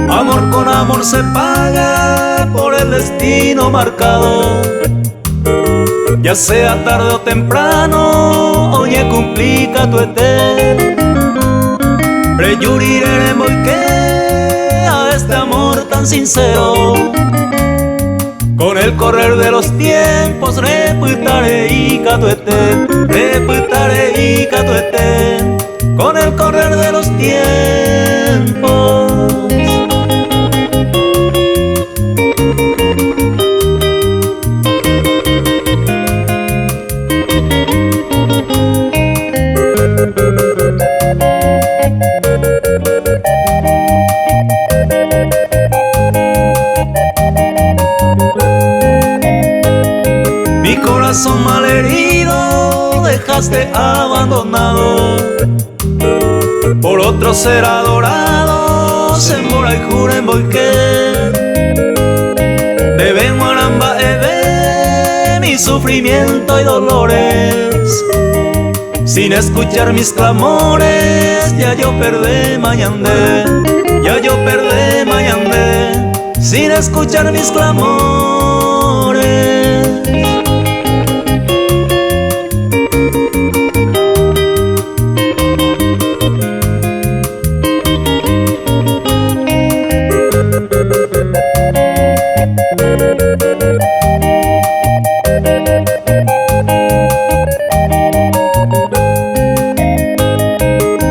Amor con amor se paga por el destino marcado, ya sea tarde o temprano, oye complica tu eter. Preyuriré que a este amor tan sincero, con el correr de los tiempos reputare y catuete, reputare y catuete, con el correr de los tiempos. Mi corazón malherido dejaste abandonado, por otro ser adorado, se mora y jura en volqué. Bebé guaramba ebe mi sufrimiento y dolores, sin escuchar mis clamores, ya yo perdé mañandé, ya yo perdé mañandé, sin escuchar mis clamores.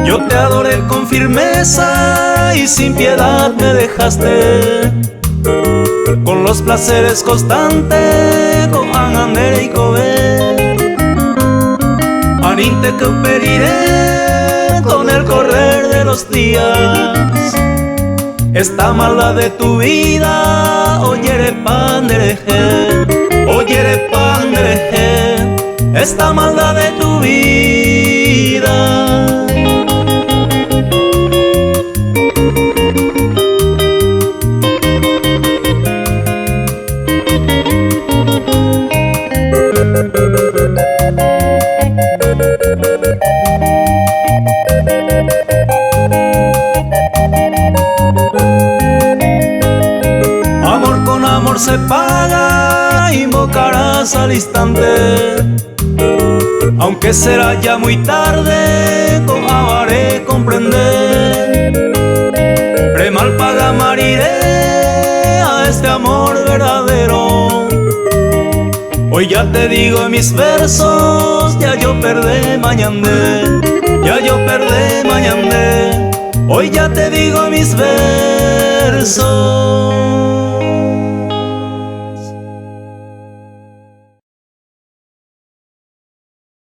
Yo te adoré con firmeza y sin piedad me dejaste, con los placeres constantes, con anamere y cobé. Aninte que periré con el correr de los días, esta maldad de tu vida, oyere pandereje, oyere pandereje, esta maldad de tu vida. Amor con amor se paga, invocarás al instante, aunque será ya muy tarde, haré comprender. Premal paga mariré a este amor verdadero. Hoy ya te digo en mis versos, ya yo perdé mañandé, ya yo perdé mañandé. Hoy ya te digo en mis versos.